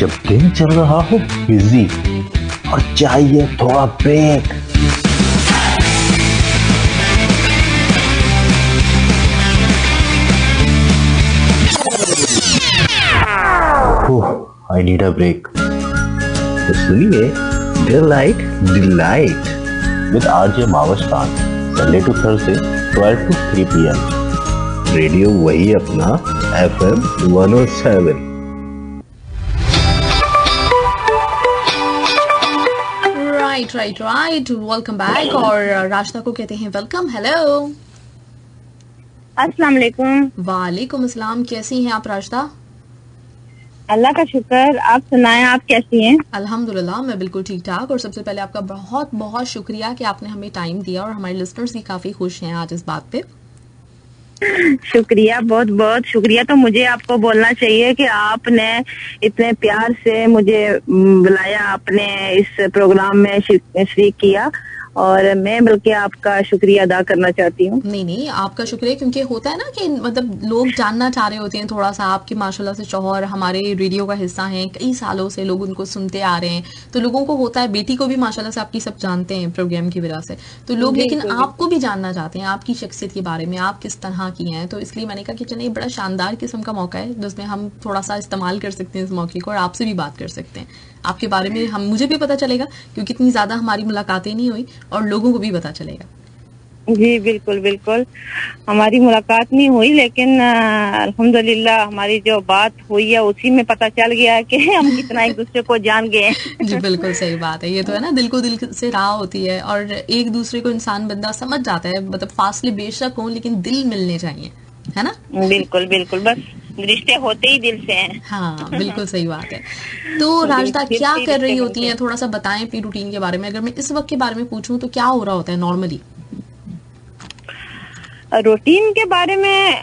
जब दिन चल रहा हो बिजी और चाहिए थोड़ा break. I need a break. तो सुनिए डिलाइट डिलाइट विद आरजे मावस्तान, Sunday to Thursday 12 to 3 PM। Radio वही अपना FM 107। Right welcome back. और राशिदा को कहते हैं वेलकम। हेलो, अस्सलाम वालेकुम। वालेकुम अस्सलाम। कैसी हैं आप राशिदा? अल्लाह का शुक्र, आप सुनाएं, आप कैसी हैं? अल्हम्दुलिल्लाह, मैं बिल्कुल ठीक ठाक। और सबसे पहले आपका बहुत बहुत शुक्रिया कि आपने हमें टाइम दिया, और हमारे लिसनर्स भी काफी खुश हैं आज इस बात पे। शुक्रिया, बहुत बहुत शुक्रिया। तो मुझे आपको बोलना चाहिए कि आपने इतने प्यार से मुझे बुलाया, अपने इस प्रोग्राम में शरीक किया, और मैं बल्कि आपका शुक्रिया अदा करना चाहती हूँ। नहीं, आपका शुक्रिया, क्योंकि होता है ना कि मतलब लोग जानना चाह रहे होते हैं थोड़ा सा। आपके माशाल्लाह से शौहर हमारे रेडियो का हिस्सा हैं, कई सालों से लोग उनको सुनते आ रहे हैं, तो लोगों को होता है, बेटी को भी माशाल्लाह से आपकी सब जानते हैं प्रोग्राम की वजह से, तो लोग लेकिन आपको भी जानना चाहते हैं, आपकी शख्सियत के बारे में, आप किस तरह की हैं। तो इसलिए मैंने कहा कि चलिए बड़ा शानदार किस्म का मौका है जिसमें हम थोड़ा सा इस्तेमाल कर सकते हैं इस मौके को, और आपसे भी बात कर सकते हैं। आपके बारे में मुझे भी पता चलेगा, क्योंकि इतनी ज्यादा हमारी मुलाकातें नहीं हुई, और लोगों को भी पता चलेगा। जी बिल्कुल बिल्कुल, हमारी मुलाकात नहीं हुई, लेकिन अल्हम्दुलिल्लाह हमारी जो बात हुई है उसी में पता चल गया है कि हम कितना एक दूसरे को जान गए हैं। जी बिल्कुल सही बात है। ये तो है ना, दिल को दिल से राह होती है, और एक दूसरे को इंसान बंदा समझ जाता है। मतलब फासले बेशक हों, लेकिन दिल मिलने चाहिए, है ना? बिल्कुल बिल्कुल, बस रिश्ते होते ही दिल से हैं। हाँ बिल्कुल सही बात है। तो राशिदा क्या कर रही होती हैं, थोड़ा सा बताएं अपनी रूटीन के बारे में। अगर मैं इस वक्त के बारे में पूछूं तो क्या हो रहा होता है नॉर्मली? रूटीन के बारे में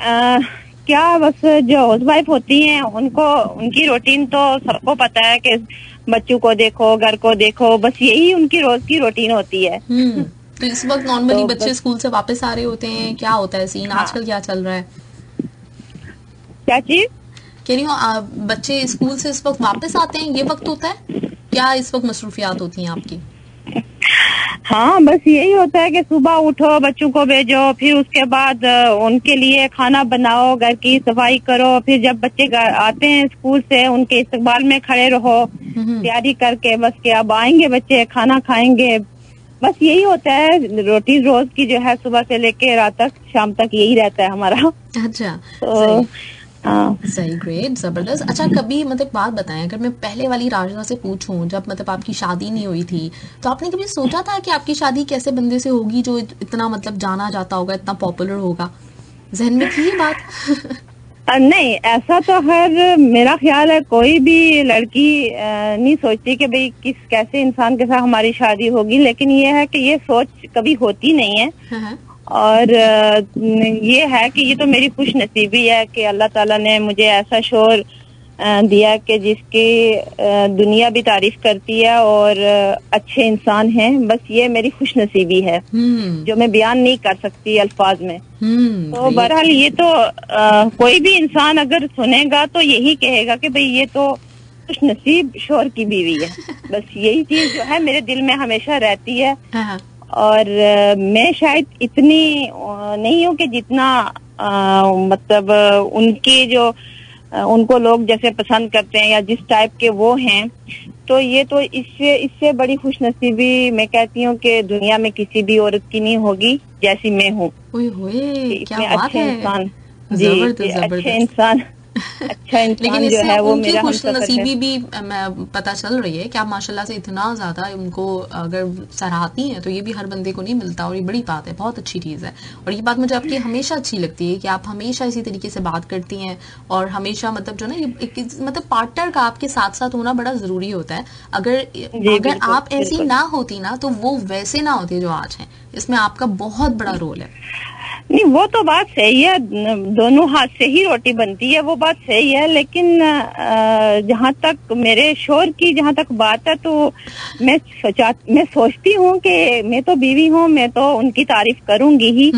क्या, बस जो हाउस वाइफ होती हैं उनको उनकी रूटीन तो सबको पता है कि बच्चों को देखो, घर को देखो, बस यही उनकी रोज की रूटीन होती है। तो इस वक्त नॉर्मली बच्चे स्कूल से वापस आ रहे होते हैं, क्या होता है सीन? हाँ। आजकल क्या चल रहा है? क्या चीज कह रही हूँ, बच्चे स्कूल से इस वक्त वापस आते हैं, ये वक्त होता है क्या? इस वक्त मसरूफियात होती हैं आपकी? हाँ, बस यही होता है कि सुबह उठो, बच्चों को भेजो, फिर उसके बाद उनके लिए खाना बनाओ, घर की सफाई करो, फिर जब बच्चे आते हैं स्कूल से उनके इस्तकबाल में खड़े रहो तैयारी करके, बस कि अब आएंगे बच्चे, खाना खाएंगे। बस यही होता है रूटीन रोज की, जो है सुबह से लेके रात तक, शाम तक यही रहता है हमारा। अच्छा, तो सही, ग्रेट, जबरदस्त। अच्छा, कभी मतलब बात बताएं, अगर मैं पहले वाली राशिदा से पूछूं, जब मतलब आपकी शादी नहीं हुई थी, तो आपने कभी सोचा था कि आपकी शादी कैसे बंदे से होगी जो इतना मतलब जाना जाता होगा, इतना पॉपुलर होगा? जहन में थी ये बात? नहीं, ऐसा तो खैर मेरा ख्याल है कोई भी लड़की नहीं सोचती कि भाई कैसे इंसान के साथ हमारी शादी होगी, लेकिन ये है कि ये सोच कभी होती नहीं है। हाँ। और ये है कि ये तो मेरी खुश नसीबी है कि अल्लाह ताला ने मुझे ऐसा शोहर दिया कि जिसकी दुनिया भी तारीफ करती है, और अच्छे इंसान हैं। बस ये मेरी खुश नसीबी है जो मैं बयान नहीं कर सकती अल्फाज में। तो बहरहाल ये तो कोई भी इंसान अगर सुनेगा तो यही कहेगा कि भाई ये तो खुश नसीब शोहर की बीवी है। बस यही चीज जो है मेरे दिल में हमेशा रहती है। और मैं शायद इतनी नहीं हूँ कि जितना मतलब उनके जो उनको लोग जैसे पसंद करते हैं या जिस टाइप के वो हैं, तो ये तो इससे बड़ी खुशनसीबी मैं कहती हूँ कि दुनिया में किसी भी औरत की नहीं होगी जैसी मैं हूँ। क्या बात अच्छे है, इंसान, जी अच्छे इंसान, अच्छा इंसान लेकिन जो है वो मेरा खुशनसीबी भी पता चल रही है कि आप माशाल्लाह से इतना ज्यादा उनको अगर सराहती हैं, तो ये भी हर बंदे को नहीं मिलता, और ये बड़ी बात है, बहुत अच्छी चीज है। और ये बात मुझे आपकी हमेशा अच्छी लगती है कि आप हमेशा इसी तरीके से बात करती हैं, और हमेशा मतलब जो ना मतलब पार्टनर का आपके साथ साथ होना बड़ा जरूरी होता है। अगर आप ऐसी ना होती ना, तो वो वैसे ना होते जो आज हैं। इसमें आपका बहुत बड़ा रोल है। नहीं, वो तो बात सही है, दोनों हाथ से ही रोटी बनती है, वो बात सही है। लेकिन जहाँ तक मेरे शोहर की जहाँ तक बात है, तो मैं सोचती हूँ कि मैं तो बीवी हूँ, मैं तो उनकी तारीफ करूंगी ही,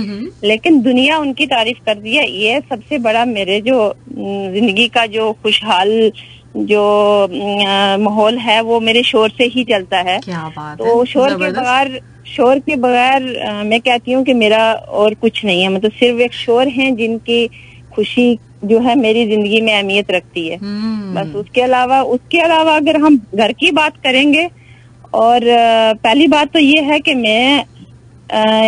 लेकिन दुनिया उनकी तारीफ कर दी है। ये सबसे बड़ा मेरे जो जिंदगी का जो खुशहाल जो माहौल है वो मेरे शोर से ही चलता है। क्या बात तो है, शोर के बगैर मैं कहती हूँ कि मेरा और कुछ नहीं है, मतलब सिर्फ एक शोर है जिनकी खुशी जो है मेरी जिंदगी में अहमियत रखती है। बस उसके अलावा अगर हम घर की बात करेंगे, और पहली बात तो ये है कि मैं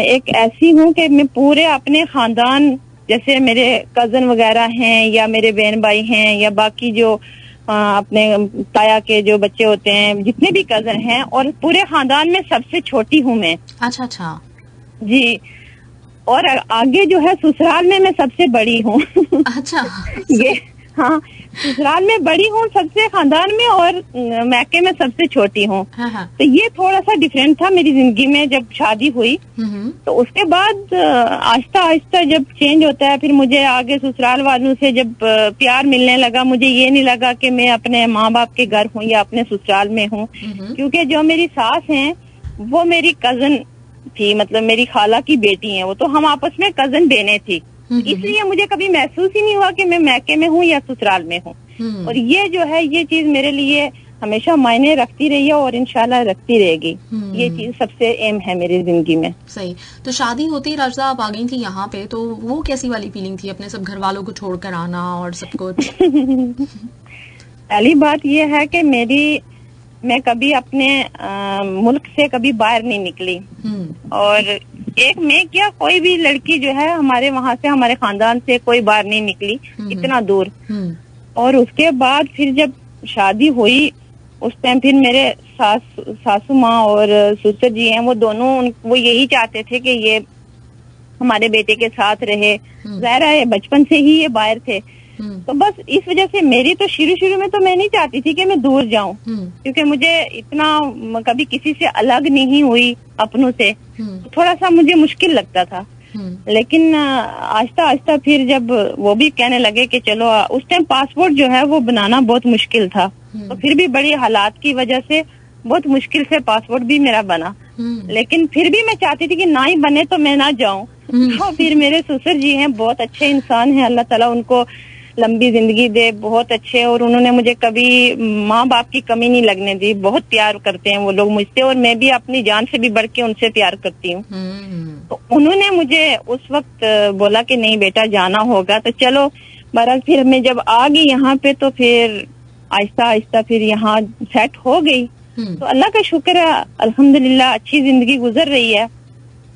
एक ऐसी हूँ कि मैं पूरे अपने खानदान, जैसे मेरे कजन वगैरह हैं या मेरे बहन भाई हैं या बाकी जो अपने ताया के जो बच्चे होते हैं, जितने भी कजन हैं, और पूरे खानदान में सबसे छोटी हूँ मैं। अच्छा जी, और आगे जो है ससुराल में मैं सबसे बड़ी हूँ। अच्छा ये हाँ, ससुराल में बड़ी हूँ सबसे खानदान में, और मैके में सबसे छोटी हूँ। हाँ। तो ये थोड़ा सा डिफरेंट था मेरी जिंदगी में जब शादी हुई। तो उसके बाद आहिस्ता आहिस्ता जब चेंज होता है, फिर मुझे आगे ससुराल वालों से जब प्यार मिलने लगा, मुझे ये नहीं लगा कि मैं अपने माँ बाप के घर हूँ या अपने ससुराल में हूँ, क्योंकि जो मेरी सास हैं वो मेरी कजन थी, मतलब मेरी खाला की बेटी है वो, तो हम आपस में कजन बहनें थी। इसलिए मुझे कभी महसूस ही नहीं हुआ कि मैं मैके में हूँ या ससुराल में हूँ। और ये जो है ये चीज मेरे लिए हमेशा मायने रखती रही है और इंशाल्लाह रखती रहेगी। ये चीज सबसे एम है मेरी जिंदगी में। सही। तो शादी होते ही राजदा आप आ गई थी यहाँ पे, तो वो कैसी वाली फीलिंग थी, अपने सब घर वालों को छोड़कर आना और सब कुछ? पहली बात ये है कि मैं कभी अपने मुल्क से कभी बाहर नहीं निकली, और एक मैं क्या कोई भी लड़की जो है हमारे वहाँ से, हमारे खानदान से कोई बाहर नहीं निकली इतना दूर। और उसके बाद फिर जब शादी हुई उस टाइम फिर मेरे सासू माँ और ससुर जी हैं, वो दोनों वो यही चाहते थे कि ये हमारे बेटे के साथ रहे। ज़ाहिर है बचपन से ही ये बाहर थे, तो बस इस वजह से मेरी तो शुरू में तो मैं नहीं चाहती थी कि मैं दूर जाऊं, क्योंकि मुझे इतना कभी किसी से अलग नहीं हुई अपनों से, थोड़ा सा मुझे मुश्किल लगता था। लेकिन आहिस्ता आहिस्ता फिर जब वो भी कहने लगे कि चलो, उस टाइम पासपोर्ट जो है वो बनाना बहुत मुश्किल था, तो फिर भी बड़ी हालात की वजह से बहुत मुश्किल से पासपोर्ट भी मेरा बना। लेकिन फिर भी मैं चाहती थी कि ना ही बने तो मैं ना जाऊं। तो फिर मेरे ससुर जी हैं, बहुत अच्छे इंसान हैं, अल्लाह ताला उनको लंबी जिंदगी दे, बहुत अच्छे, और उन्होंने मुझे कभी माँ बाप की कमी नहीं लगने दी। बहुत प्यार करते हैं वो लोग मुझसे, और मैं भी अपनी जान से भी बढ़ के उनसे प्यार करती हूँ। तो उन्होंने मुझे उस वक्त बोला कि नहीं बेटा जाना होगा, तो चलो। बहरहाल फिर मैं जब आ गई यहाँ पे, तो फिर आहिस्ता आहिस्ता फिर यहाँ सेट हो गई। तो अल्लाह का शुक्र है, अल्हम्दुलिल्लाह अच्छी जिंदगी गुजर रही है।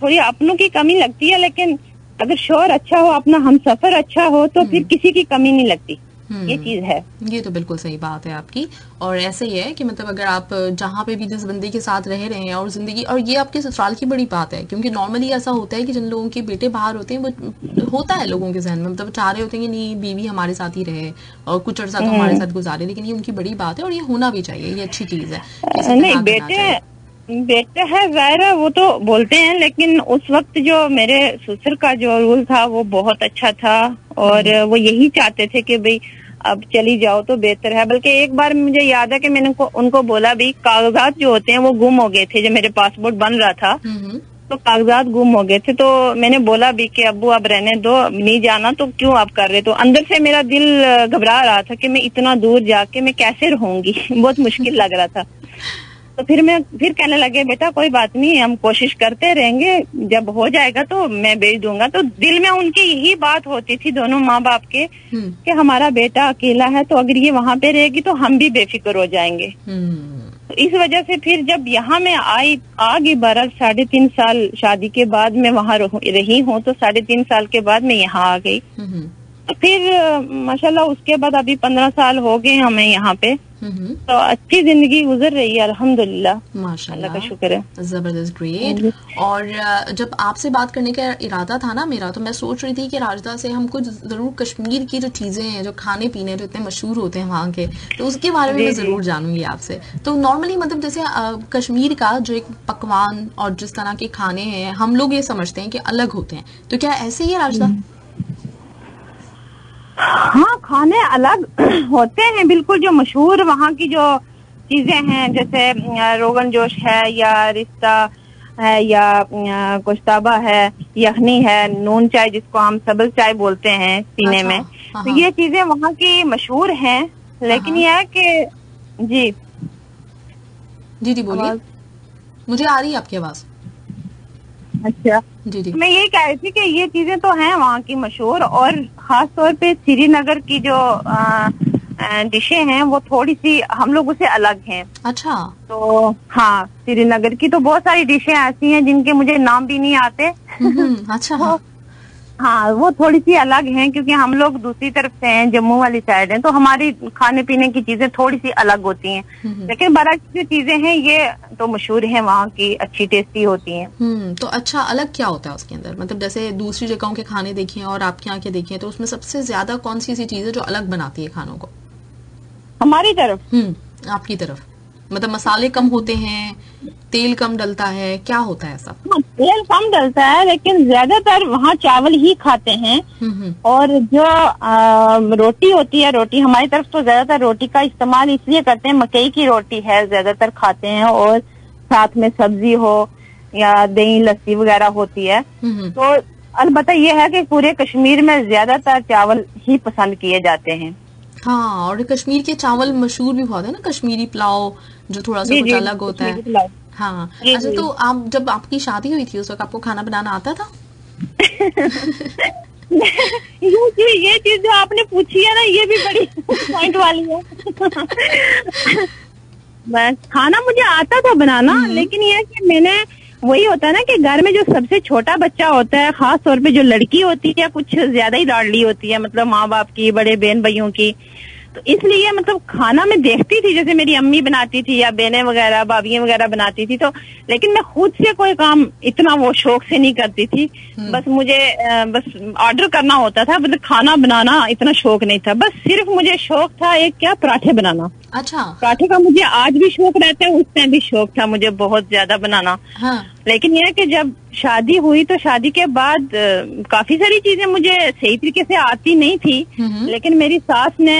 थोड़ी अपनों की कमी लगती है, लेकिन अगर शोहर अच्छा हो, अपना हमसफर अच्छा हो, तो फिर किसी की कमी नहीं लगती। ये चीज है। ये तो बिल्कुल सही बात है आपकी। और ऐसे ही है कि मतलब अगर आप जहाँ पे भी जिस बंदे के साथ रह रहे हैं और जिंदगी, और ये आपके ससुराल की बड़ी बात है, क्योंकि नॉर्मली ऐसा होता है कि जिन लोगों के बेटे बाहर होते हैं, वो होता है लोगों के जहन में, मतलब चाह रहे होते हैं कि नहीं बीवी हमारे साथ ही रहे और कुछ अर्सा तो हमारे साथ गुजारे, लेकिन ये उनकी बड़ी बात है और ये होना भी चाहिए, ये अच्छी चीज है। नहीं बेटे है जाहिर है वो तो बोलते हैं, लेकिन उस वक्त जो मेरे ससुर का जो रूल था वो बहुत अच्छा था, और वो यही चाहते थे कि भाई अब चली जाओ तो बेहतर है। बल्कि एक बार मुझे याद है कि मैंने उनको बोला भी, कागजात जो होते हैं वो गुम हो गए थे, जब मेरे पासपोर्ट बन रहा था तो कागजात गुम हो गए थे, तो मैंने बोला भी कि अब्बू अब रहने दो, नहीं जाना तो क्यों आप कर रहे। तो अंदर से मेरा दिल घबरा रहा था कि मैं इतना दूर जाके मैं कैसे रहूंगी, बहुत मुश्किल लग रहा था। तो फिर कहने लगे बेटा कोई बात नहीं, हम कोशिश करते रहेंगे, जब हो जाएगा तो मैं भेज दूंगा। तो दिल में उनकी यही बात होती थी दोनों माँ बाप के कि हमारा बेटा अकेला है, तो अगर ये वहाँ पे रहेगी तो हम भी बेफिक्र हो जाएंगे। तो इस वजह से फिर जब यहाँ मैं आ गई, 3.5 साल शादी के बाद मैं वहाँ रही हूँ, तो 3.5 साल के बाद मैं यहाँ आ गई। तो फिर माशाल्लाह उसके बाद अभी 15 साल हो गए हमें यहाँ पे, तो अच्छी जिंदगी गुजर रही है अल्हम्दुलिल्लाह, माशाल्लाह का शुक्र है। जबरदस्त, ग्रेट। और जब आपसे बात करने का इरादा था ना मेरा, तो मैं सोच रही थी कि राजदा से हम कुछ जरूर कश्मीर की जो चीजें हैं, जो खाने पीने जो इतने मशहूर होते हैं वहाँ के, तो उसके बारे में मैं जरूर जानूंगी आपसे। तो नॉर्मली मतलब जैसे कश्मीर का जो एक पकवान और जिस तरह के खाने हैं, हम लोग ये समझते हैं कि अलग होते हैं, तो क्या ऐसे ही है राजदा? हाँ, खाने अलग होते हैं बिल्कुल। जो मशहूर वहाँ की जो चीजें हैं, जैसे रोगन जोश है या रिश्ता है या गोश्ताबा है, यखनी है, नून चाय जिसको हम सबल चाय बोलते हैं सीने में, तो ये चीजें वहाँ की मशहूर हैं। लेकिन यह है कि जी जी जी बोलिए, मुझे आ रही है आपकी आवाज। अच्छा, जी जी मैं ये कह रही थी कि ये चीजें तो हैं वहाँ की मशहूर, और खास तौर पे श्रीनगर की जो डिशें हैं वो थोड़ी सी हम लोगों से अलग हैं। अच्छा तो हाँ, श्रीनगर की तो बहुत सारी डिशें ऐसी हैं जिनके मुझे नाम भी नहीं आते। अच्छा वो हाँ, वो थोड़ी सी अलग हैं क्योंकि हम लोग दूसरी तरफ से हैं, जम्मू वाली साइड हैं, तो हमारी खाने पीने की चीजें थोड़ी सी अलग होती हैं। लेकिन बराबर जो चीजें हैं ये तो मशहूर हैं वहाँ की, अच्छी टेस्टी होती हैं। तो अच्छा, अलग क्या होता है उसके अंदर? मतलब जैसे दूसरी जगहों के खाने देखें और आपके यहाँ के देखें, तो उसमें सबसे ज्यादा कौन सी ऐसी चीज है जो अलग बनाती है खानों को हमारी तरफ? आपकी तरफ? मतलब मसाले कम होते हैं, तेल कम डलता है, क्या होता है ऐसा? हाँ, तेल कम डलता है, लेकिन ज्यादातर वहाँ चावल ही खाते हैं। और जो रोटी होती है, रोटी हमारी तरफ तो ज्यादातर रोटी का इस्तेमाल इसलिए करते हैं, मकई की रोटी है ज्यादातर खाते हैं, और साथ में सब्जी हो या दही लस्सी वगैरह होती है। तो अलबत्ता ये है कि पूरे कश्मीर में ज्यादातर चावल ही पसंद किए जाते हैं। हाँ, और कश्मीर के चावल मशहूर भी बहुत है ना, कश्मीरी पुलाव जो थोड़ा सा कुछ अलग होता है। हाँ, अच्छा, तो आप जब आपकी शादी हुई थी उस वक्त आपको खाना बनाना आता था? ये चीज जो आपने पूछी है ना, ये भी बड़ी पॉइंट वाली है। बस खाना मुझे आता था बनाना, लेकिन ये कि मैंने वही होता है ना कि घर में जो सबसे छोटा बच्चा होता है, खास तौर पे जो लड़की होती है कुछ ज्यादा ही लाडली होती है, मतलब माँ बाप की, बड़े बहन भाइयों की, तो इसलिए मतलब खाना मैं देखती थी, जैसे मेरी अम्मी बनाती थी या बहनें वगैरह भाभियां वगैरह बनाती थी, तो लेकिन मैं खुद से कोई काम इतना वो शौक से नहीं करती थी। बस मुझे बस ऑर्डर करना होता था, मतलब खाना बनाना इतना शौक नहीं था। बस सिर्फ मुझे शौक था एक, क्या, पराठे बनाना। अच्छा, पराठे का मुझे आज भी शौक रहता है, उस टाइम भी शौक था मुझे बहुत ज्यादा बनाना। हाँ। लेकिन यह कि जब शादी हुई तो शादी के बाद काफी सारी चीजें मुझे सही तरीके से आती नहीं थी, लेकिन मेरी सास ने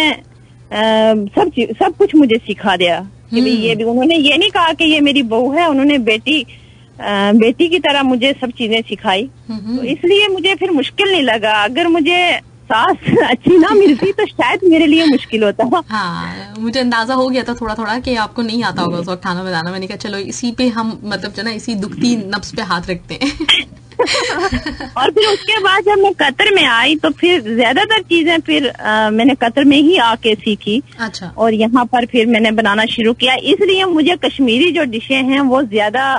सब कुछ मुझे सिखा दिया कि भाई ये भी, उन्होंने ये नहीं कहा कि ये मेरी बहू है, उन्होंने बेटी की तरह मुझे सब चीजें सिखाई। तो इसलिए मुझे फिर मुश्किल नहीं लगा। अगर मुझे सास अच्छी ना मिलती तो शायद मेरे लिए मुश्किल होता। हाँ, मुझे अंदाजा हो गया था थोड़ा थोड़ा कि आपको नहीं आता होगा उस वक्त खाना बनाना। मैंने कहा चलो इसी पे हम मतलब जो ना इसी दुखती नब्ज पे हाथ रखते हैं। और फिर उसके बाद जब मैं कतर में आई तो फिर ज्यादातर चीजें फिर मैंने कतर में ही आके सीखी। अच्छा। और यहाँ पर फिर मैंने बनाना शुरू किया, इसलिए मुझे कश्मीरी जो डिशें हैं वो ज्यादा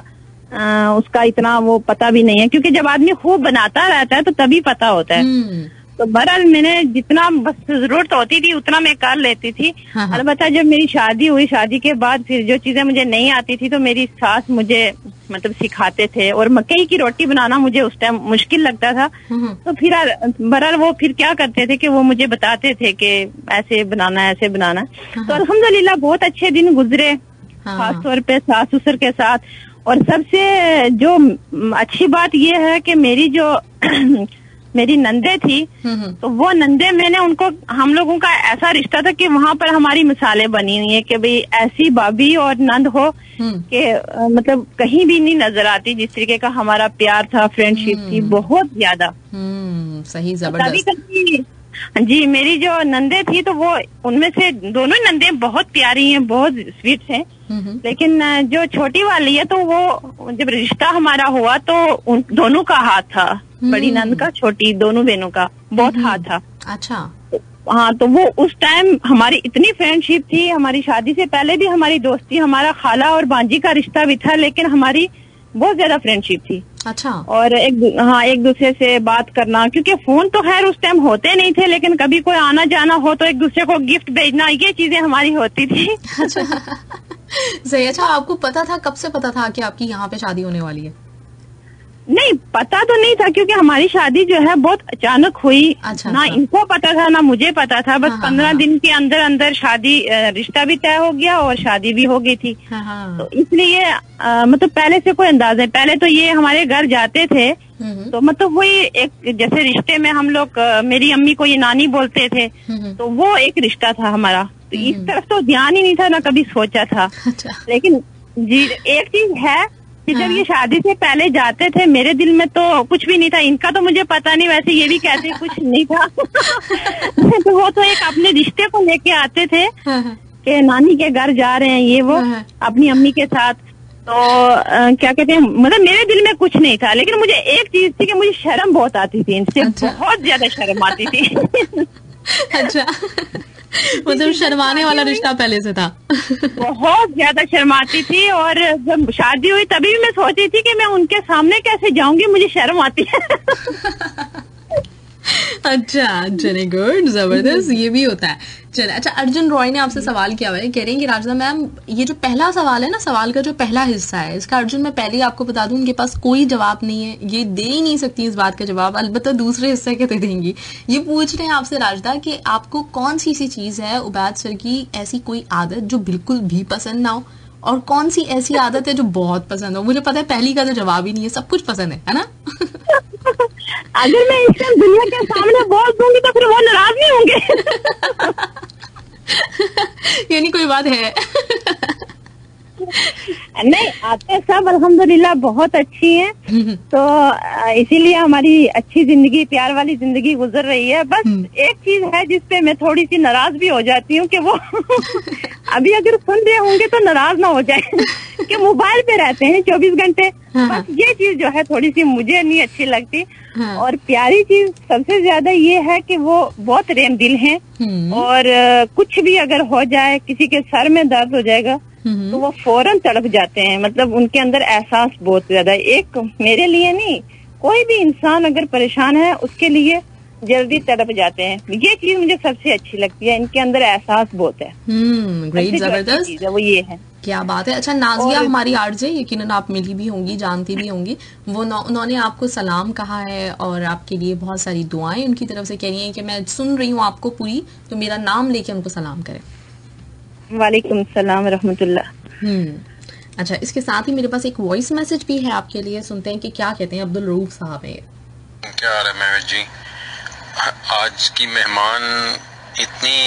उसका इतना वो पता भी नहीं है, क्योंकि जब आदमी खूब बनाता रहता है तो तभी पता होता है। तो बहरहाल मैंने जितना बस जरूरत होती थी उतना मैं कर लेती थी। अलबत्ता जब मेरी शादी हुई, शादी के बाद फिर जो चीजें मुझे नहीं आती थी तो मेरी सास मुझे मतलब सिखाते थे, और मकई की रोटी बनाना मुझे उस टाइम मुश्किल लगता था। तो फिर बहरहाल वो फिर क्या करते थे कि वो मुझे बताते थे कि ऐसे बनाना है, ऐसे बनाना है। तो अल्हम्दुलिल्लाह बहुत अच्छे दिन गुजरे, खास तौर पे सास ससुर के साथ। और सबसे जो अच्छी बात ये है कि मेरी जो मेरी नंदे थी, तो वो नंदे मैंने उनको, हम लोगों का ऐसा रिश्ता था कि वहाँ पर हमारी मिसालें बनी हुई है कि भाई ऐसी भाभी और नंद हो कि मतलब कहीं भी नहीं नजर आती। जिस तरीके का हमारा प्यार था, फ्रेंडशिप थी बहुत ज्यादा। सही, जबरदस्त। कभी जी, मेरी जो नंदे थी तो वो उनमें से दोनों नंदे बहुत प्यारी हैं, बहुत स्वीट हैं, लेकिन जो छोटी वाली है तो वो जब रिश्ता हमारा हुआ तो उन दोनों का हाथ था, बड़ी नंद का, छोटी, दोनों बहनों का बहुत हाथ था। अच्छा। हाँ, तो वो उस टाइम हमारी इतनी फ्रेंडशिप थी, हमारी शादी से पहले भी हमारी दोस्ती, हमारा खाला और बांजी का रिश्ता भी था, लेकिन हमारी बहुत ज्यादा फ्रेंडशिप थी। अच्छा। और एक दूसरे से बात करना, क्योंकि फोन तो खैर उस टाइम होते नहीं थे, लेकिन कभी कोई आना जाना हो तो एक दूसरे को गिफ्ट भेजना, ये चीजें हमारी होती थी। अच्छा। सही। अच्छा, आपको पता था, कब से पता था कि आपकी यहाँ पे शादी होने वाली है? नहीं, पता तो नहीं था, क्योंकि हमारी शादी जो है बहुत अचानक हुई। अच्छा, ना इनको पता था ना मुझे पता था। बस 15 दिन के अंदर अंदर शादी, रिश्ता भी तय हो गया और शादी भी हो गई थी। तो इसलिए मतलब पहले से कोई अंदाजा नहीं। पहले तो ये हमारे घर जाते थे तो मतलब वही एक जैसे रिश्ते में हम लोग, मेरी अम्मी को ये नानी बोलते थे, तो वो एक रिश्ता था हमारा। तो इस तरफ तो ध्यान ही नहीं था, ना कभी सोचा था। अच्छा। लेकिन जी एक चीज है कि जब ये शादी से पहले जाते थे मेरे दिल में तो कुछ भी नहीं था। इनका तो मुझे पता नहीं, वैसे ये भी कहते कुछ नहीं था। तो वो तो एक अपने रिश्ते को लेके आते थे कि नानी के घर जा रहे हैं ये वो अपनी अम्मी के साथ। तो क्या कहते हैं, मतलब मेरे दिल में कुछ नहीं था, लेकिन मुझे एक चीज थी कि मुझे शर्म बहुत आती थी इनसे। अच्छा। बहुत ज्यादा शर्म आती थी। अच्छा। मतलब शर्माने वाला रिश्ता पहले से था। बहुत ज्यादा शर्माती थी, और जब शादी हुई तभी भी मैं सोची थी कि मैं उनके सामने कैसे जाऊंगी, मुझे शर्म आती है। अच्छा, चले गुड, जबरदस्त, ये भी होता है। चले, अच्छा, अर्जुन रॉय ने आपसे सवाल किया हुआ है, कह रहे हैं कि राजना मैम ये जो पहला सवाल है ना, सवाल का जो पहला हिस्सा है इसका, अर्जुन मैं पहले ही आपको बता दूं उनके पास कोई जवाब नहीं है, ये दे ही नहीं सकती इस बात का जवाब, अलबत्ता दूसरे हिस्से के दे देंगी। ये पूछ रहे हैं आपसे राजदा कि आपको कौन सी ऐसी चीज है उबैद सर की, ऐसी कोई आदत जो बिल्कुल भी पसंद ना हो, और कौन सी ऐसी आदत है जो बहुत पसंद हो। मुझे पता है पहली का तो जवाब ही नहीं है, सब कुछ पसंद है ना। अगर मैं इस टाइम दुनिया के सामने बोल दूंगी तो फिर वो नाराज नहीं होंगे। यानी कोई बात है। नहीं, आते सब अल्हम्दुलिल्लाह बहुत अच्छी हैं। तो इसीलिए हमारी अच्छी जिंदगी, प्यार वाली जिंदगी गुजर रही है। बस एक चीज है जिसपे मैं थोड़ी सी नाराज भी हो जाती हूँ कि वो अभी अगर सुन रहे होंगे तो नाराज ना हो जाए कि मोबाइल पे रहते हैं 24 घंटे। बस ये चीज जो है थोड़ी सी मुझे नहीं अच्छी लगती। और प्यारी चीज सबसे ज्यादा ये है कि वो बहुत रेम दिल हैं, और कुछ भी अगर हो जाए, किसी के सर में दर्द हो जाएगा तो वो फौरन तड़प जाते हैं। मतलब उनके अंदर एहसास बहुत ज्यादा है। एक मेरे लिए नहीं, कोई भी इंसान अगर परेशान है उसके लिए जल्दी तड़प जाते हैं। ये चीज मुझे सबसे अच्छी लगती है, इनके अंदर एहसास बहुत है। ग्रेट, जबरदस्त, वो ये है। क्या बात है। अच्छा, नाजिया हमारी आरजे, यकीनन आप मिली भी होंगी, जानती भी होंगी, वो उन्होंने आपको सलाम कहा है और आपके लिए बहुत सारी दुआएं उनकी तरफ से कह रही हैं कि मैं सुन रही हूँ आपको पूरी, तो मेरा नाम लेके उनको सलाम करें। वालेकुम सलाम रहमतुल्लाह। अच्छा, इसके साथ ही मेरे पास एक वॉइस मैसेज भी है आपके लिए, सुनते हैं कि क्या कहते हैं अब्दुल रऊफ साहब है। क्या हाल है महमूद जी, आज की मेहमान इतनी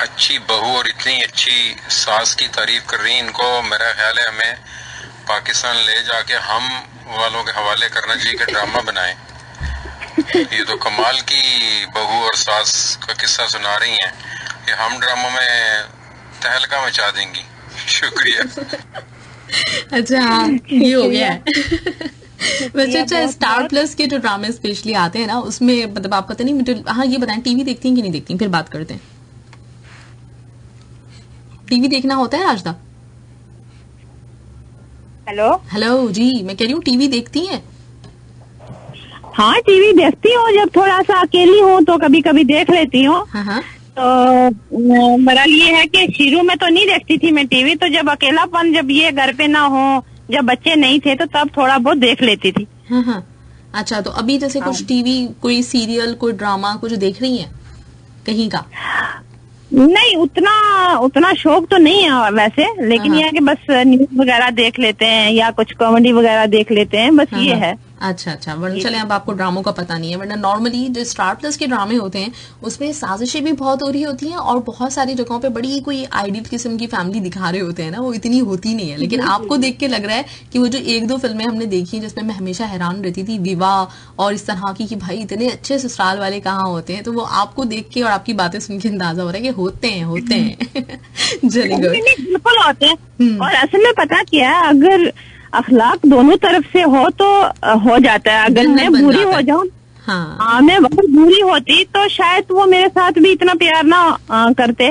अच्छी बहू और इतनी अच्छी सास की तारीफ कर रही हैं, इनको मेरा ख्याल है हमें पाकिस्तान ले जाके हम वालों के हवाले करना चाहिए कि ड्रामा बनाएं। ये तो कमाल की बहू और सास का किस्सा सुना रही हैं, ये हम ड्रामा में तहलका मचा देंगी। शुक्रिया। अच्छा, ये हो गया है। वैसे अच्छा, स्टार प्लस के जो ड्रामे स्पेशली आते हैं ना, उसमें मतलब आप पता नहीं मुझे, हाँ ये बताएं, टीवी देखती हैं कि नहीं देखती? फिर बात करते हैं। टीवी देखना होता है राजदा? हेलो जी, मैं कह रही हूँ टीवी देखती हैं? हाँ, टीवी देखती हूँ, जब थोड़ा सा अकेली हूँ तो कभी कभी देख लेती हूँ। तो मेरा ये है कि शुरू में तो नहीं देखती थी मैं टीवी, तो जब अकेलापन, जब ये घर पे ना हो, जब बच्चे नहीं थे, तो तब थोड़ा बहुत देख लेती थी। अच्छा, तो अभी जैसे कुछ टीवी, कोई सीरियल, कोई ड्रामा कुछ देख रही हैं कहीं का? नहीं, उतना शौक तो नहीं है वैसे, लेकिन ये है कि बस न्यूज वगैरह देख लेते हैं या कुछ कॉमेडी वगैरह देख लेते हैं, बस ये है। अच्छा, वरना चले अब आपको ड्रामों का पता नहीं है, वरना नॉर्मली जो स्टार प्लस के ड्रामे होते हैं उसमें साजिशें भी बहुत हो रही होती हैं, और बहुत सारी जगहों पे बड़ी कोई आइडियल किस्म की फैमिली दिखा रहे होते हैं ना, वो इतनी होती नहीं है। लेकिन आपको देख के लग रहा है कि वो जो 1-2 फिल्में हमने देखी जिसमें मैं हमेशा हैरान रहती थी, विवाह और इस तरह की, कि भाई इतने अच्छे ससुराल वाले कहाँ होते हैं, तो वो आपको देख के और आपकी बातें सुन के अंदाजा हो रहा है कि होते हैं। बिल्कुल होते हैं। और असल में पता क्या है, अगर अखलाक दोनों तरफ से हो तो हो जाता है। अगर मैं बुरी हो जाऊं, हाँ, मैं अगर बुरी होती तो शायद वो मेरे साथ भी इतना प्यार ना करते।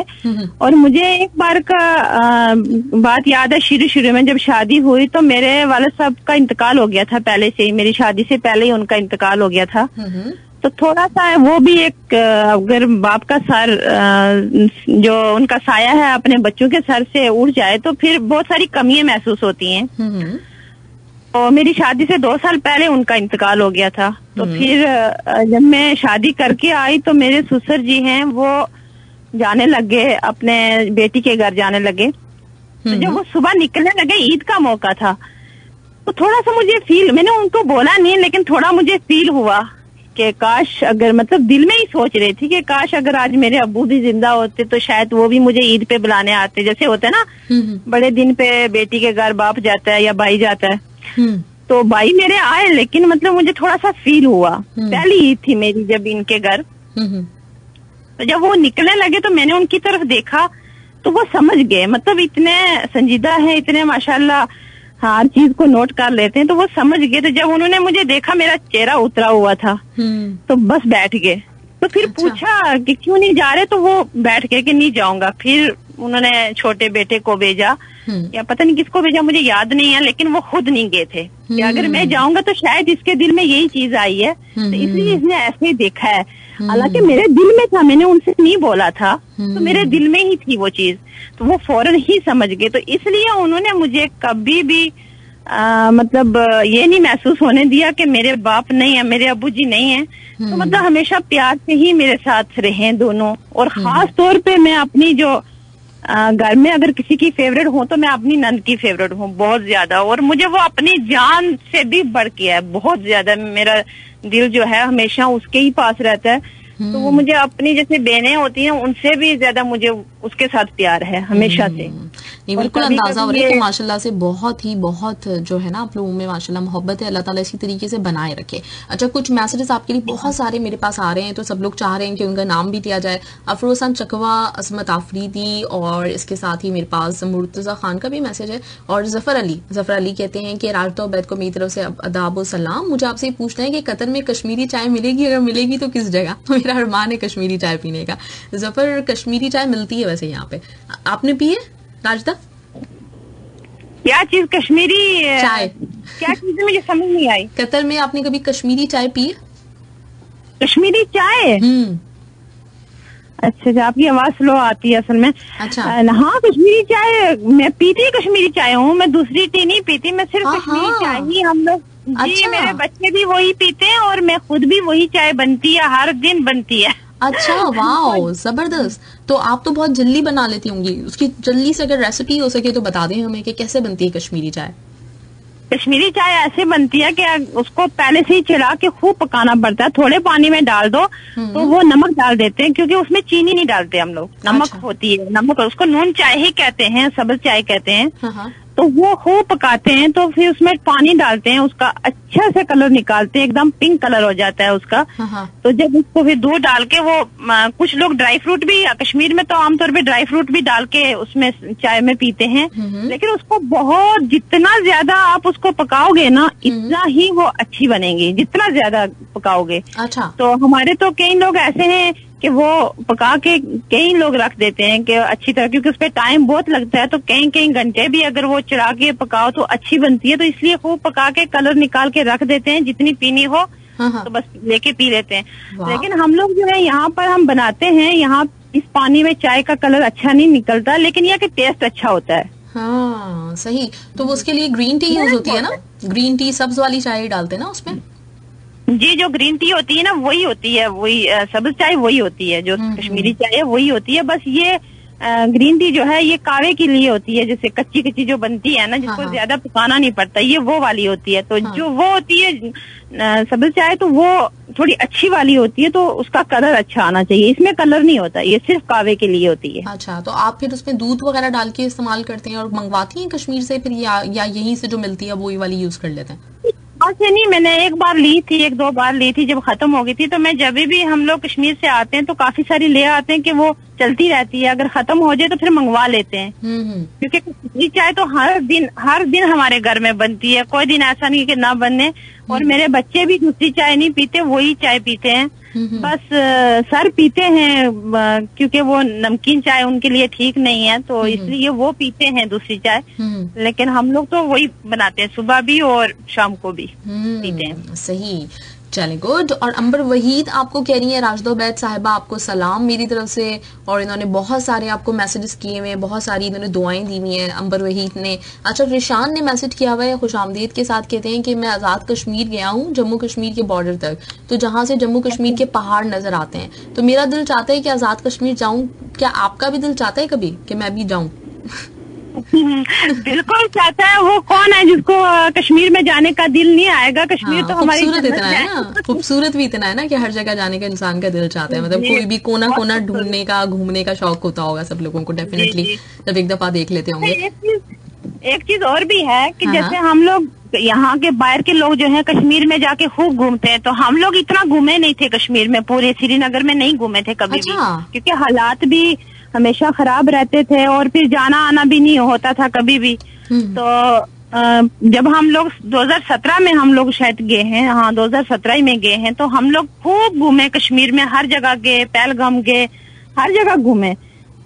और मुझे एक बार का बात याद है, शुरू में जब शादी हुई तो मेरे वालिद साहब का इंतकाल हो गया था पहले से ही, मेरी शादी से पहले ही उनका इंतकाल हो गया था। तो थोड़ा सा वो भी एक, अगर बाप का सर, जो उनका साया है अपने बच्चों के सर से उड़ जाए तो फिर बहुत सारी कमियां महसूस होती हैं। तो मेरी शादी से 2 साल पहले उनका इंतकाल हो गया था। तो फिर जब मैं शादी करके आई तो मेरे ससुर जी हैं, वो जाने लगे, अपने बेटी के घर जाने लगे। तो जब वो सुबह निकलने लगे, ईद का मौका था, तो थोड़ा सा मुझे फील, मैंने उनको बोला नहीं, लेकिन थोड़ा मुझे फील हुआ कि काश, अगर, मतलब दिल में ही सोच रही थी कि काश अगर आज मेरे अब्बू भी जिंदा होते तो शायद वो भी मुझे ईद पे बुलाने आते। जैसे होता है ना, बड़े दिन पे बेटी के घर बाप जाता है या भाई जाता है, तो भाई मेरे आए, लेकिन मतलब मुझे थोड़ा सा फील हुआ। पहली ईद थी मेरी जब इनके घर, तो जब वो निकलने लगे तो मैंने उनकी तरफ देखा तो वो समझ गए, मतलब इतने संजीदा है, इतने माशाल्लाह हर चीज को नोट कर लेते हैं, तो वो समझ गए। तो जब उन्होंने मुझे देखा, मेरा चेहरा उतरा हुआ था, तो बस बैठ गए। तो फिर पूछा कि क्यों नहीं जा रहे, तो वो बैठ गए कि नहीं जाऊंगा। फिर उन्होंने छोटे बेटे को भेजा या पता नहीं किसको भेजा, मुझे याद नहीं है, लेकिन वो खुद नहीं गए थे कि अगर मैं जाऊंगा तो शायद इसके दिल में यही चीज आई है, तो इसलिए इसने ऐसे ही देखा है। हालांकि मेरे दिल में था, मैंने उनसे नहीं बोला था, तो मेरे दिल में ही थी वो चीज, तो वो फौरन ही समझ गए। तो इसलिए उन्होंने मुझे कभी भी मतलब ये नहीं महसूस होने दिया कि मेरे बाप नहीं है, मेरे अब्बू जी नहीं है। तो मतलब हमेशा प्यार से ही मेरे साथ रहे दोनों। और खास तौर पे मैं अपनी जो घर में अगर किसी की फेवरेट हूँ तो मैं अपनी नंद की फेवरेट हूँ बहुत ज्यादा, और मुझे वो अपनी जान से भी बढ़ के है बहुत ज्यादा। मेरा दिल जो है हमेशा उसके ही पास रहता है, तो वो मुझे अपनी जैसे बहनें होती हैं उनसे भी ज्यादा मुझे उसके साथ प्यार है हमेशा से। नहीं, बिल्कुल अंदाजा हो रहा है कि माशाल्लाह से बहुत जो है ना आप लोगों में माशाल्लाह मोहब्बत है। अल्लाह ताला इसी तरीके से बनाए रखे। अच्छा, कुछ मैसेजेस आपके लिए बहुत सारे मेरे पास आ रहे हैं, तो सब लोग चाह रहे हैं कि उनका नाम भी लिया जाए। अफरोज़ चकवा, असमत आफरीदी, और इसके साथ ही मेरे पास मुर्तज़ा खान का भी मैसेज है। और जफर अली कहते हैं कि राजदा उबैद को मेरी तरफ से अदाब और सलाम। मुझे आपसे ये पूछना है कि कतर में कश्मीरी चाय मिलेगी, अगर मिलेगी तो किस जगह? मेरा अरमान है कश्मीरी चाय पीने का। जफर, कश्मीरी चाय मिलती है वैसे यहाँ पे, आपने पी है राजदा? क्या चीज? कश्मीरी चाय? क्या चीज मुझे समझ नहीं आई। कतर में आपने कभी कश्मीरी चाय पी है? कश्मीरी चाय? अच्छा, आपकी आवाज स्लो आती है असल में। अच्छा। हाँ, कश्मीरी चाय मैं पीती कश्मीरी चाय हूँ, मैं दूसरी टी नहीं पीती, मैं सिर्फ कश्मीरी चाय ही हम लोग जी। अच्छा। मेरे बच्चे भी वही पीते हैं और मैं खुद भी वही चाय बनती है, हर दिन बनती है। अच्छा, वाह, जबरदस्त। तो आप तो बहुत जल्दी बना लेती होंगी, उसकी जल्दी से अगर रेसिपी हो सके तो बता दें हमें कि कैसे बनती है कश्मीरी चाय। कश्मीरी चाय ऐसे बनती है कि उसको पहले से ही चिढ़ा के खूब पकाना पड़ता है। थोड़े पानी में डाल दो तो वो नमक डाल देते हैं, क्योंकि उसमें चीनी नहीं डालते हम लोग, नमक अच्छा। होती है, नमक, उसको नून चाय ही कहते हैं, सब्ज चाय कहते हैं। हाँ। तो वो खूब पकाते हैं, तो फिर उसमें पानी डालते हैं, उसका अच्छा से कलर निकालते हैं, एकदम पिंक कलर हो जाता है उसका। हाँ। तो जब उसको फिर दूध डाल के वो कुछ लोग ड्राई फ्रूट भी, कश्मीर में तो आमतौर पे ड्राई फ्रूट भी डाल के उसमें चाय में पीते हैं, लेकिन उसको बहुत, जितना ज्यादा आप उसको पकाओगे ना इतना ही वो अच्छी बनेगी, जितना ज्यादा पकाओगे। अच्छा। तो हमारे तो कई लोग ऐसे हैं कि वो पका के कई लोग रख देते हैं कि अच्छी तरह, क्योंकि उस पर टाइम बहुत लगता है, तो कई घंटे भी अगर वो चढ़ा के पकाओ तो अच्छी बनती है। तो इसलिए खूब पका के कलर निकाल के रख देते हैं, जितनी पीनी हो तो बस लेके पी लेते हैं। लेकिन हम लोग जो है यहाँ पर हम बनाते हैं, यहाँ इस पानी में चाय का कलर अच्छा नहीं निकलता, लेकिन यह कि टेस्ट अच्छा होता है। हाँ, सही। तो उसके लिए ग्रीन टी यूज होती है ना? ग्रीन टी, सब्ज वाली चाय डालते हैं ना उसमें? जी, जो ग्रीन टी होती है ना वही होती है, वही सब्ज चाय वही होती है, जो कश्मीरी चाय है वही होती है। बस ये ग्रीन टी जो है ये कावे के लिए होती है, जैसे कच्ची कच्ची जो बनती है ना, जिसको ज्यादा पकाना नहीं पड़ता, ये वो वाली होती है। तो जो वो होती है सब्ज चाय, तो वो थोड़ी अच्छी वाली होती है, तो उसका कलर अच्छा आना चाहिए। इसमें कलर नहीं होता, ये सिर्फ कावे के लिए होती है। अच्छा, तो आप फिर उसमें दूध वगैरह डाल के इस्तेमाल करते हैं और मंगवाती हैं कश्मीर से फिर, या यहीं से जो मिलती है वही वाली यूज कर लेते हैं? से नहीं, मैंने एक बार ली थी, एक दो बार ली थी, जब खत्म हो गई थी। तो मैं जब भी हम लोग कश्मीर से आते हैं तो काफी सारी ले आते हैं कि वो चलती रहती है, अगर खत्म हो जाए तो फिर मंगवा लेते हैं। क्योंकि कश्मीरी चाय तो हर दिन हमारे घर में बनती है, कोई दिन ऐसा नहीं कि ना बने। और मेरे बच्चे भी दूसरी चाय नहीं पीते, वही चाय पीते हैं। बस सर पीते हैं, क्योंकि वो नमकीन चाय उनके लिए ठीक नहीं है, तो इसलिए वो पीते हैं दूसरी चाय। लेकिन हम लोग तो वही बनाते हैं, सुबह भी और शाम को भी पीते हैं। सही, चले, गुड। और अंबर वहीद आपको कह रही है, राजदा उबैद साहिबा आपको सलाम मेरी तरफ से, और इन्होंने बहुत सारे आपको मैसेजेस किए हुए हैं, बहुत सारी इन्होंने दुआएं दी हुई हैं अंबर वहीद ने। अच्छा, रिशान ने मैसेज किया हुआ है खुशामदीद के साथ, कहते हैं कि मैं आज़ाद कश्मीर गया हूँ, जम्मू कश्मीर के बॉर्डर तक, तो जहाँ से जम्मू कश्मीर के पहाड़ नजर आते हैं, तो मेरा दिल चाहता है कि आज़ाद कश्मीर जाऊँ। क्या आपका भी दिल चाहता है कभी कि मैं भी जाऊँ? बिल्कुल चाहता है। वो कौन है जिसको कश्मीर में जाने का दिल नहीं आएगा? कश्मीर तो हमारी खूबसूरत इतना है ना, खूबसूरत भी इतना है ना कि हर जगह जाने का इंसान का दिल चाहता है। मतलब कोई भी कोना कोना ढूंढने का, घूमने का शौक होता होगा सब लोगों को डेफिनेटली, जब एक दफा देख लेते होंगे। एक चीज और भी है कि हाँ, जैसे हम लोग यहाँ के बाहर के लोग जो हैं कश्मीर में जाके खूब घूमते हैं, तो हम लोग इतना घूमे नहीं थे कश्मीर में, पूरे श्रीनगर में नहीं घूमे थे कभी भी, क्योंकि हालात भी हमेशा खराब रहते थे और फिर जाना आना भी नहीं होता था कभी भी। तो जब हम लोग 2017 में हम लोग शायद गए हैं, हाँ 2017 में गए हैं, तो हम लोग खूब घूमे कश्मीर में, हर जगह गए, पहलगाम गए, हर जगह घूमे।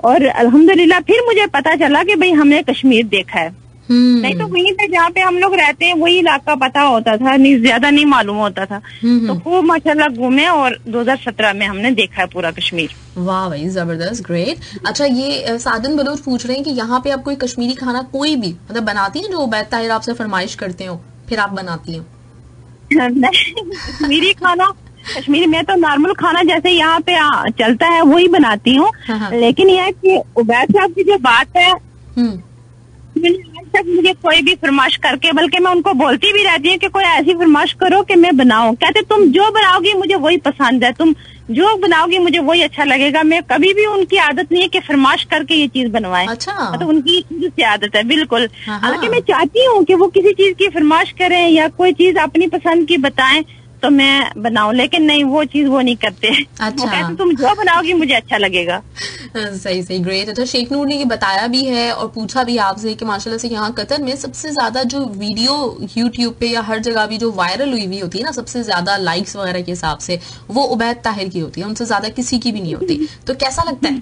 और अल्हम्दुलिल्लाह फिर मुझे पता चला कि भाई हमने कश्मीर देखा है। नहीं तो वहीं पे जहाँ पे हम लोग रहते हैं वही इलाका पता होता था, नहीं ज्यादा नहीं मालूम होता था। तो खूब माशाल्लाह घूमे और 2017 में हमने देखा है पूरा कश्मीर। वाह भाई जबरदस्त, ग्रेट। अच्छा, ये सादन बलोच पूछ रहे हैं कि यहाँ पे आप कोई कश्मीरी खाना कोई भी मतलब बनाती हैं जो उबैद ताहिर आपसे फरमाइश करते हो, फिर आप बनाती हैं? कश्मीरी खाना, कश्मीरी में तो नॉर्मल खाना जैसे यहाँ पे चलता है वही बनाती हूँ। लेकिन यह कि उबैद साहब की जो बात है, आज तक मुझे कोई भी फरमाइश करके, बल्कि मैं उनको बोलती भी रहती हूँ कि कोई ऐसी फरमाइश करो कि मैं बनाऊं। कहते तुम जो बनाओगी मुझे वही पसंद है, तुम जो बनाओगी मुझे वही अच्छा लगेगा। मैं कभी भी उनकी आदत नहीं है कि फरमाइश करके ये चीज बनवाएं। अच्छा। तो उनकी शुरू से आदत है, बिल्कुल। हालांकि मैं चाहती हूँ कि वो किसी चीज की फरमाइश करें या कोई चीज अपनी पसंद की बताएं तो मैं बनाऊं, लेकिन नहीं, वो चीज वो नहीं करते। अच्छा। वो कहते तुम जो बनाओगी मुझे अच्छा लगेगा। सही सही, ग्रेट। अच्छा, शेख नूर ने ये बताया भी है और पूछा भी आपसे कि माशाल्लाह से यहाँ कतर में सबसे ज्यादा जो वीडियो यूट्यूब पे या हर जगह भी जो वायरल हुई होती है ना, सबसे ज्यादा लाइक्स वगैरह के हिसाब से वो उबैद ताहिर की होती है, उनसे ज्यादा किसी की भी नहीं होती। तो कैसा लगता है?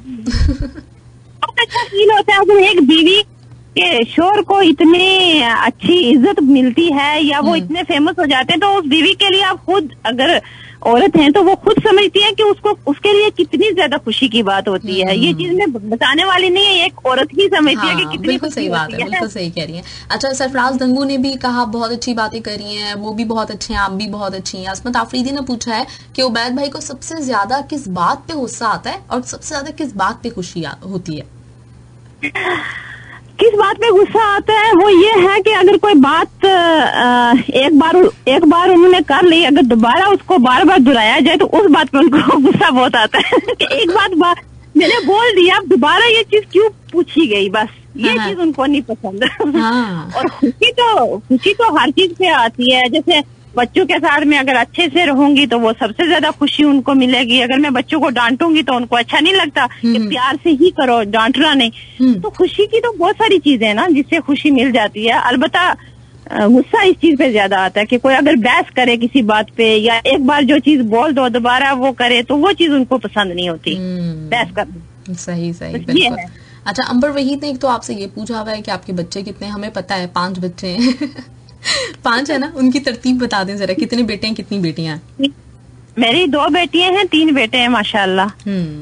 बहुत अच्छा फील होता है अगर एक बीवी के शोहर को इतनी अच्छी इज्जत मिलती है या वो इतने फेमस हो जाते हैं, तो उस बीवी के लिए आप खुद अगर औरत हैं तो वो खुद समझती है कि उसको उसके लिए कितनी ज्यादा खुशी की बात होती है। ये चीज मैं बताने वाली नहीं है, एक औरत ही समझती है कि कितनी बिल्कुल सही बात है, बिल्कुल सही कह रही हैं। अच्छा, सरफराज दंगू ने भी कहा बहुत अच्छी बातें करी हैं, वो भी बहुत अच्छे हैं, आप भी बहुत अच्छी हैं। असमत आफरीदी ने पूछा है कि उबैद भाई को सबसे ज्यादा किस बात पे गुस्सा आता है और सबसे ज्यादा किस बात पे खुशी होती है? किस बात पे गुस्सा आता है वो ये है कि अगर कोई बात एक बार उन्होंने कर ली, अगर दोबारा उसको बार बार दोहराया जाए तो उस बात पे उनको गुस्सा बहुत आता है कि एक बात मैंने बोल दिया, अब दोबारा ये चीज क्यों पूछी गई, बस ये चीज उनको नहीं पसंद। और खुशी तो हर चीज पे आती है। जैसे बच्चों के साथ में अगर अच्छे से रहूंगी तो वो सबसे ज्यादा खुशी उनको मिलेगी। अगर मैं बच्चों को डांटूंगी तो उनको अच्छा नहीं लगता कि प्यार से ही करो, डांटना नहीं। तो खुशी की तो बहुत सारी चीजें हैं ना जिससे खुशी मिल जाती है। अलबत्ता गुस्सा इस चीज पे ज्यादा आता है कि कोई अगर बहस करे किसी बात पे या एक बार जो चीज बोल दो दोबारा वो करे तो वो चीज उनको पसंद नहीं होती, बहस करना। सही सही, बिल्कुल। अच्छा, अंबर वहीद ने एक तो आपसे ये पूछा हुआ है कि आपके बच्चे कितने? हमें पता है 5 बच्चे हैं। 5 है ना? उनकी तरतीब बता दें जरा, कितने बेटे हैं कितनी बेटियां हैं? मेरी 2 बेटियां हैं, 3 बेटे हैं माशाल्लाह।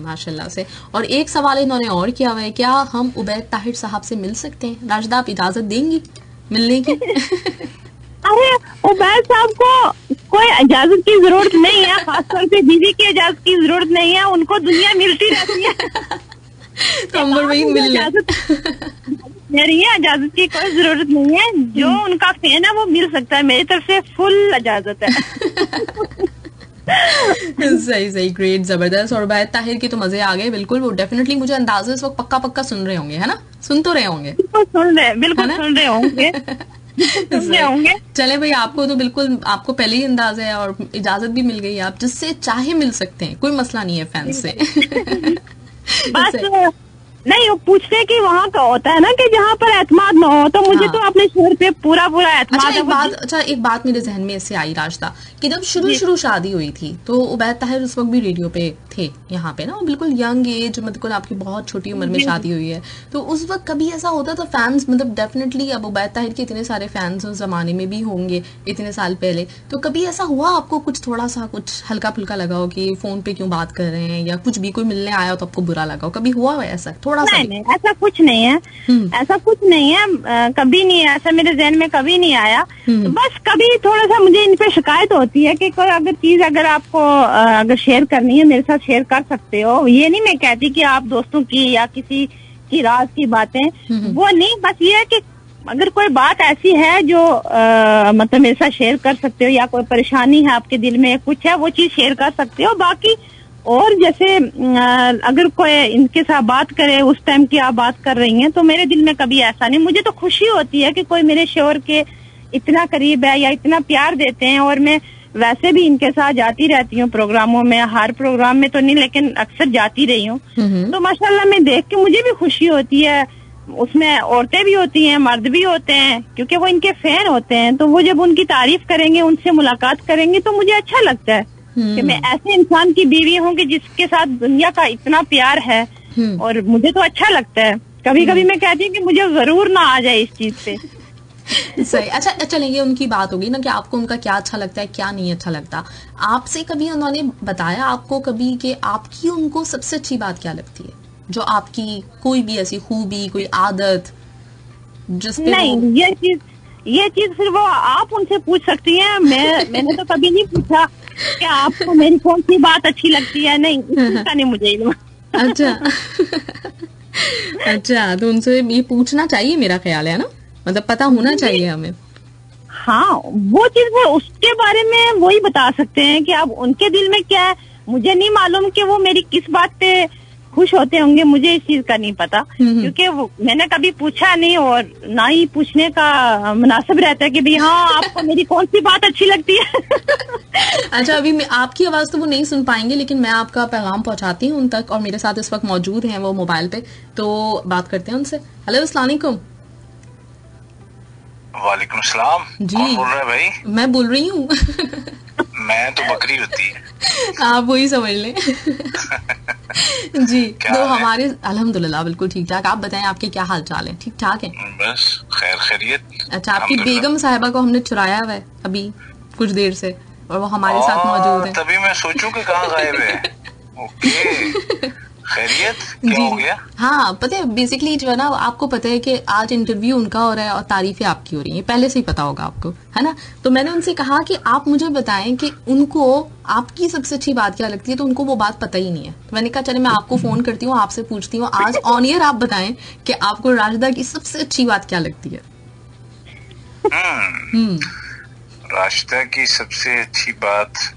माशाल्लाह से। और एक सवाल इन्होंने और किया हुआ है, क्या हम उबैद ताहिर साहब से मिल सकते हैं? राशिदा, आप इजाजत देंगी मिलने की? अरे उबैद साहब को कोई इजाजत की जरूरत नहीं है, खासतौर से बीवी की इजाजत की जरूरत नहीं है, उनको दुनिया मिलती रहती है। तो अंबर वही मिल मेरी इजाजत की कोई जरूरत नहीं है, जो उनका फैन है वो मिल सकता है, मेरी तरफ से फुल इजाजत है। सही सही, ग्रेट, जबरदस्त। और उबैद ताहिर के तो मजे आ गए बिल्कुल। वो डेफिनेटली मुझे अंदाजा इस वक्त पक्का सुन रहे होंगे, है ना? सुन तो रहे होंगे, बिल्कुल सुन रहे होंगे। चले भाई, आपको तो बिल्कुल, आपको पहले ही अंदाजा है और इजाजत भी मिल गई, आप जिससे चाहे मिल सकते हैं, कोई मसला नहीं है फैंस से। बस नहीं, वो पूछने की वहाँ का होता है ना कि जहाँ पर एतमाद न हो, तो मुझे तो अपने शोहर पे पूरा एतमाद है। एक बात मेरे जहन में इससे आई राशिदा, कि जब शुरू शादी हुई थी तो उबैद ताहिर उस वक्त भी रेडियो पे थे यहाँ पे ना, बिल्कुल यंग एज, मतलब आपकी बहुत छोटी उम्र में शादी हुई है। तो उस वक्त कभी ऐसा होता था फैंस, मतलब डेफिनेटली अब उबैद ताहिर के इतने सारे फैंस उस जमाने में भी होंगे इतने साल पहले, तो कभी ऐसा हुआ आपको कुछ थोड़ा सा कुछ हल्का फुल्का लगा हो कि फोन पे क्यों बात कर रहे हैं, या कुछ भी कोई मिलने आया हो तो आपको बुरा लगा हो? कभी हुआ है ऐसा थोड़ा सा? नहीं, ऐसा कुछ नहीं है, ऐसा कुछ नहीं है, कभी नहीं, ऐसा मेरे जहन में कभी नहीं आया। तो बस कभी थोड़ा सा मुझे इन पे शिकायत होती है कि कोई अगर चीज अगर आपको अगर शेयर करनी है मेरे साथ शेयर कर सकते हो। ये नहीं मैं कहती कि आप दोस्तों की या किसी की राज की बातें, वो नहीं, बस ये है कि अगर कोई बात ऐसी है जो मतलब मेरे साथ शेयर कर सकते हो, या कोई परेशानी है आपके दिल में कुछ है वो चीज शेयर कर सकते हो। बाकी और जैसे अगर कोई इनके साथ बात करे उस टाइम की आप बात कर रही हैं, तो मेरे दिल में कभी ऐसा नहीं, मुझे तो खुशी होती है कि कोई मेरे शोहर के इतना करीब है या इतना प्यार देते हैं। और मैं वैसे भी इनके साथ जाती रहती हूँ प्रोग्रामों में, हर प्रोग्राम में तो नहीं लेकिन अक्सर जाती रही हूँ। तो माशाल्लाह मैं देख के मुझे भी खुशी होती है। उसमें औरतें भी होती हैं, मर्द भी होते हैं, क्योंकि वो इनके फैन होते हैं। तो वो जब उनकी तारीफ करेंगे, उनसे मुलाकात करेंगे, तो मुझे अच्छा लगता है कि मैं ऐसे इंसान की बीवी हूँ कि जिसके साथ दुनिया का इतना प्यार है। और मुझे तो अच्छा लगता है। कभी कभी मैं कहती हूँ कि मुझे जरूर ना आ जाए इस चीज पे। सही। अच्छा चलेंगे, उनकी बात होगी ना कि आपको उनका क्या अच्छा लगता है, क्या नहीं अच्छा लगता। आपसे कभी उन्होंने बताया आपको कभी कि आपकी उनको सबसे अच्छी बात क्या लगती है, जो आपकी कोई भी ऐसी खूबी, कोई आदत जिस पे नहीं, ये चीज सिर्फ वो आप उनसे पूछ सकती हैं। मैंने तो कभी नहीं पूछा कि आपको मेरी कौन सी बात अच्छी लगती है। नहीं, इसका नहीं मुझे इल्म। अच्छा अच्छा, तो उनसे ये पूछना चाहिए, मेरा ख्याल है ना, मतलब पता होना चाहिए हमें। हाँ, वो चीज वो उसके बारे में वही बता सकते हैं कि अब उनके दिल में क्या है। मुझे नहीं मालूम कि वो मेरी किस बात पे खुश होते होंगे, मुझे इस चीज का नहीं पता, क्योंकि मैंने कभी पूछा नहीं और ना ही पूछने का मुनासिब रहता है कि भाई हाँ आपको मेरी कौन सी बात अच्छी लगती है। अच्छा, अभी आपकी आवाज तो वो नहीं सुन पाएंगे, लेकिन मैं आपका पैगाम पहुंचाती हूँ उन तक, और मेरे साथ इस वक्त मौजूद हैं वो मोबाइल पे, तो बात करते हैं उनसे। हेलो, अस्सलाम वालेकुम। वालेकुम सलाम। जी, कौन बोल रहा है भाई? मैं बोल रही हूँ। मैं तो बकरी होती है। आप वही समझ लें। जी, तो हमारे अल्हम्दुलिल्लाह बिल्कुल ठीक ठाक। आप बताएं, आपके क्या हाल चाल है? ठीक ठाक है? बस खैर खैरियत। अच्छा, आपकी बेगम साहिबा को हमने चुराया हुआ है अभी कुछ देर से, और वो हमारे साथ मौजूद है। तभी मैं सोचूं कि कहाँ गायब है। ओके, खैरियत? क्या हो गया? हाँ, पता है बेसिकली जो है ना, आपको पता है कि आज इंटरव्यू उनका हो रहा है और तारीफें आपकी हो रही हैं, पहले से ही पता होगा आपको, है ना। तो मैंने उनसे कहा कि आप मुझे बताएं कि उनको आपकी सबसे अच्छी बात क्या लगती है, तो उनको वो बात पता ही नहीं है। तो मैंने कहा चले मैं आपको फोन करती हूँ, आपसे पूछती हूँ आज ऑन एयर, आप बताएं कि आपको राशिदा की सबसे अच्छी बात क्या लगती है। राशिदा की सबसे अच्छी बात,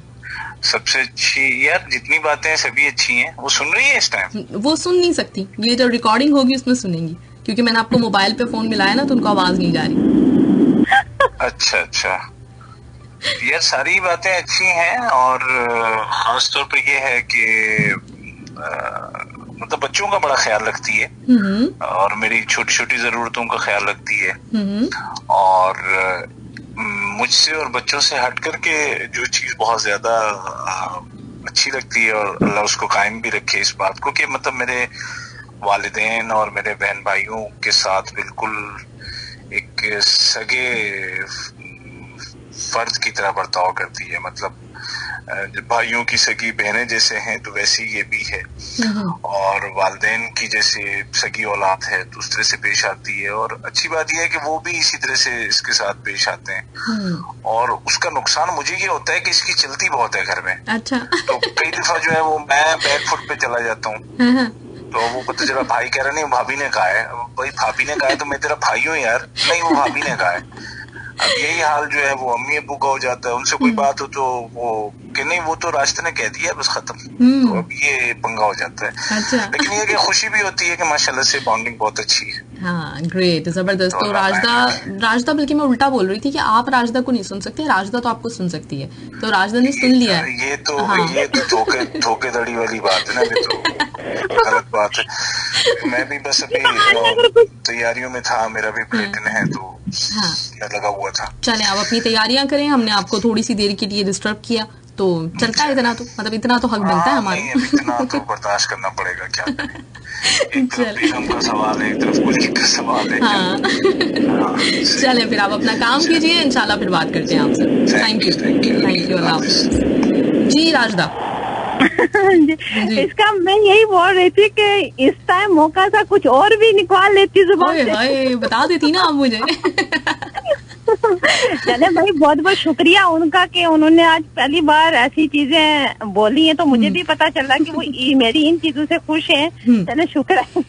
सबसे अच्छी यार जितनी बातें हैं सभी अच्छी हैं। वो सुन रही है इस टाइम? वो सुन नहीं सकती, ये जो रिकॉर्डिंग होगी उसमें सुनेंगी, क्योंकि मैंने आपको मोबाइल पे फोन मिलाया ना, तो उनको आवाज नहीं जा रही। अच्छा अच्छा, यार सारी बातें अच्छी हैं, और खास तौर पे ये है कि मतलब बच्चों का बड़ा ख्याल रखती है, और मेरी छोटी छोटी जरूरतों का ख्याल रखती है, और मुझसे और बच्चों से हट करके जो चीज बहुत ज्यादा अच्छी लगती है, और अल्लाह उसको कायम भी रखे इस बात को, कि मतलब मेरे वालिदैन और मेरे बहन भाइयों के साथ बिल्कुल एक सगे फर्द की तरह बर्ताव करती है। मतलब भाइयों की सगी बहनें जैसे हैं तो वैसी ये भी है, और वालिदैन की जैसे सगी औलाद है तो उस तरह से पेश आती है। और अच्छी बात यह है कि वो भी इसी तरह से इसके साथ पेश आते हैं। और उसका नुकसान मुझे ये होता है कि इसकी चलती बहुत है घर में। अच्छा। तो कई दफा जो है वो मैं बैक फुट पे चला जाता हूँ, तो वो पता चला भाई कह रहा नहीं भाभी ने कहा है। भाई भाभी ने कहा है तो मैं तेरा भाई हूँ यार। नहीं, वो भाभी ने कहा है। अब यही हाल जो है वो अम्मी अब्बू का हो जाता है। उनसे कोई बात हो तो वो कि नहीं वो तो रास्ते ने कह दिया बस खत्म। तो अब ये पंगा हो जाता है। अच्छा। लेकिन ये कि खुशी भी होती है कि माशाल्लाह से बॉन्डिंग बहुत अच्छी है। हाँ, ग्रेट, जबरदस्त। तो राजदा बल्कि मैं उल्टा बोल रही थी कि आप राजदा को नहीं सुन सकते, राजदा तो आपको सुन सकती है। तो राजदा ने सुन लिया है। ये तो धोखेधड़ी वाली बात है ना, ये तो गलत बात है। मैं भी बस अभी तैयारियों में था, मेरा भी बुलेटिन है तो मैं लगा हुआ था। चलें, आप अपनी तैयारियां करें, हमने आपको थोड़ी सी देर के लिए डिस्टर्ब किया, तो चलता है इतना तो, मतलब इतना तो हक बनता है हमारा। इतना तो बर्दाश्त करना पड़ेगा, क्या एक तरफ बेगम का सवाल है, एक तरफ कुलीग का सवाल है। हाँ। चलें फिर आप अपना काम कीजिए, इंशाल्लाह फिर बात करते हैं आपसे। थैंक यू, अल्लाह हाफ़िज़। जी राजदा। इसका मैं यही बोल रही थी कि इस टाइम मौका था कुछ और भी निकाल लेती जुबान से। बता देती ना आप मुझे। चले भाई, बहुत बहुत शुक्रिया उनका कि उन्होंने आज पहली बार ऐसी चीजें बोली हैं, तो मुझे भी पता चला कि वो मेरी इन चीजों से खुश हैं। चले, शुक्र है।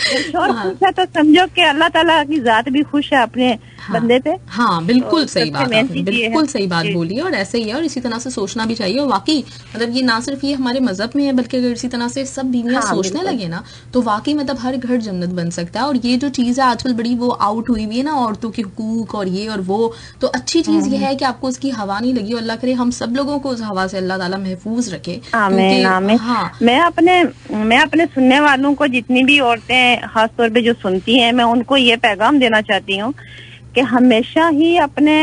शोर खुश है तो समझो कि अल्लाह ताला की जात भी खुश है अपने बंदे पे। हाँ बिल्कुल तो सही सबसे बात मेन आपने चीज ये बिल्कुल है। सही बात जी। बोली है, और ऐसे ही है और इसी तरह से सोचना भी चाहिए। और वाकई मतलब ये ना सिर्फ ये हमारे मजहब में है, बल्कि अगर इसी तरह से सब बीवियां हाँ, सोचने बिल्कुल। लगे ना तो वाकई मतलब हर घर जन्नत बन सकता है। और ये जो चीज है आजकल बड़ी वो आउट हुई हुई है ना, औरतों के हुकूक और ये और वो, तो अच्छी चीज ये है कि आपको उसकी हवा नहीं लगी, और अल्लाह करे हम सब लोगों को उस हवा से अल्लाह ताला महफूज रखे। आमीन आमीन। हाँ मैं अपने सुनने वालों को, जितनी भी औरतें खास तौर पे जो सुनती हैं, मैं उनको ये पैगाम देना चाहती हूँ कि हमेशा ही अपने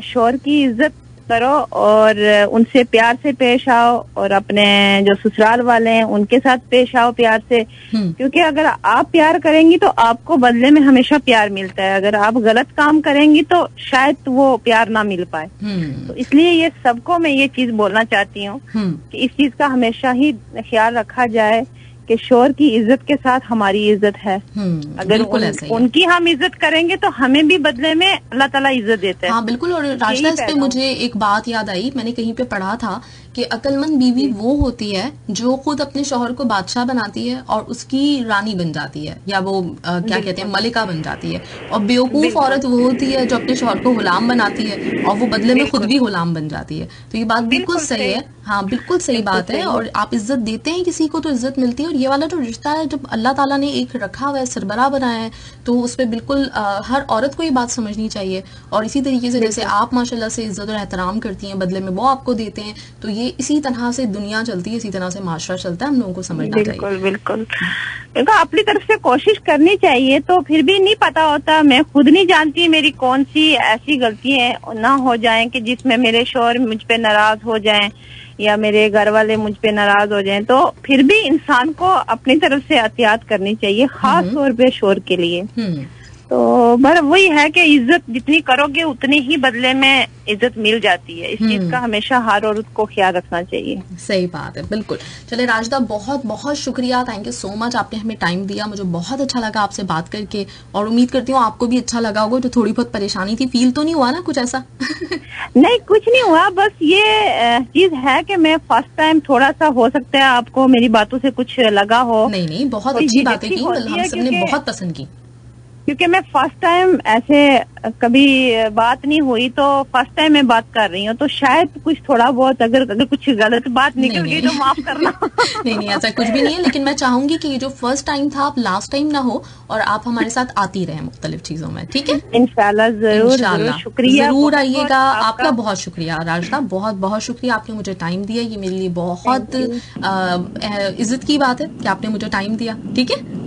शौहर की इज्जत करो और उनसे प्यार से पेश आओ, और अपने जो ससुराल वाले हैं उनके साथ पेश आओ प्यार से। क्योंकि अगर आप प्यार करेंगी तो आपको बदले में हमेशा प्यार मिलता है। अगर आप गलत काम करेंगी तो शायद वो प्यार ना मिल पाए। तो इसलिए ये सबको मैं ये चीज बोलना चाहती हूँ कि इस चीज का हमेशा ही ख्याल रखा जाए कि शौहर की इज्जत के साथ हमारी इज्जत है। अगर बिल्कुल ऐसा ही है। उनकी हम इज्जत करेंगे तो हमें भी बदले में अल्लाह ताला इज्जत देता है। हाँ बिल्कुल। और राशिदा इस पे मुझे एक बात याद आई, मैंने कहीं पे पढ़ा था कि अक्लमंद बीवी वो होती है जो खुद अपने शौहर को बादशाह बनाती है और उसकी रानी बन जाती है, या वो क्या कहते हैं मलिका बन जाती है। और बेवकूफ औरत वो होती है जो अपने शौहर को गुलाम बनाती है और वो बदले में खुद भी गुलाम बन जाती है। तो ये बात बिल्कुल सही है। हाँ बिल्कुल सही बात है। और आप इज्जत देते हैं किसी को तो इज्जत मिलती है। और ये वाला जो रिश्ता है जब अल्लाह ताला ने एक रखा हुआ है, सरबराह बनाया है, तो उस पर बिल्कुल हर औरत को ये बात समझनी चाहिए। और इसी तरीके से जैसे आप माशाल्लाह से इज्जत और एहतराम करती हैं, बदले में वो आपको देते हैं, तो ये इसी तरह से दुनिया चलती है, इसी तरह से माशरा चलता है। हम लोगों को समझना चाहिए। बिल्कुल बिल्कुल। देखो अपनी तरफ से कोशिश करनी चाहिए, तो फिर भी नहीं पता होता। मैं खुद नहीं जानती मेरी कौन सी ऐसी गलतियां ना हो जाएं कि जिसमें मेरे शौहर मुझ पे नाराज हो जाएं या मेरे घर वाले मुझ पे नाराज हो जाएं। तो फिर भी इंसान को अपनी तरफ से एहतियात करनी चाहिए, खास तौर पे शौहर के लिए। तो पर वही है कि इज्जत जितनी करोगे उतनी ही बदले में इज्जत मिल जाती है। इस चीज का हमेशा हर औरत को ख्याल रखना चाहिए। सही बात है बिल्कुल। चले राशिदा, बहुत बहुत शुक्रिया, थैंक यू सो मच, आपने हमें टाइम दिया। मुझे बहुत अच्छा लगा आपसे बात करके, और उम्मीद करती हूँ आपको भी अच्छा लगा होगा। जो थोड़ी बहुत परेशानी थी, फील तो नहीं हुआ ना कुछ ऐसा? नहीं, कुछ नहीं हुआ। बस ये चीज है कि मैं फर्स्ट टाइम, थोड़ा सा हो सकता है आपको मेरी बातों से कुछ लगा हो। नहीं, बहुत अच्छी बातें की, हम सबने बहुत पसंद की। क्योंकि मैं फर्स्ट टाइम ऐसे कभी बात नहीं हुई, तो फर्स्ट टाइम मैं बात कर रही हूँ, तो शायद कुछ थोड़ा बहुत अगर कुछ गलत बात निकल गई तो माफ करना। नहीं ऐसा कुछ भी नहीं है। लेकिन मैं चाहूंगी कि ये जो फर्स्ट टाइम था आप लास्ट टाइम ना हो, और आप हमारे साथ आती रहे मुख्तलिफ चीजों में। ठीक है, इंशाल्लाह जरूर। शुक्रिया, जरूर आइएगा। आपका बहुत शुक्रिया राशिदा, बहुत बहुत शुक्रिया, आपने मुझे टाइम दिया। ये मेरे लिए बहुत इज्जत की बात है कि आपने मुझे टाइम दिया। ठीक है।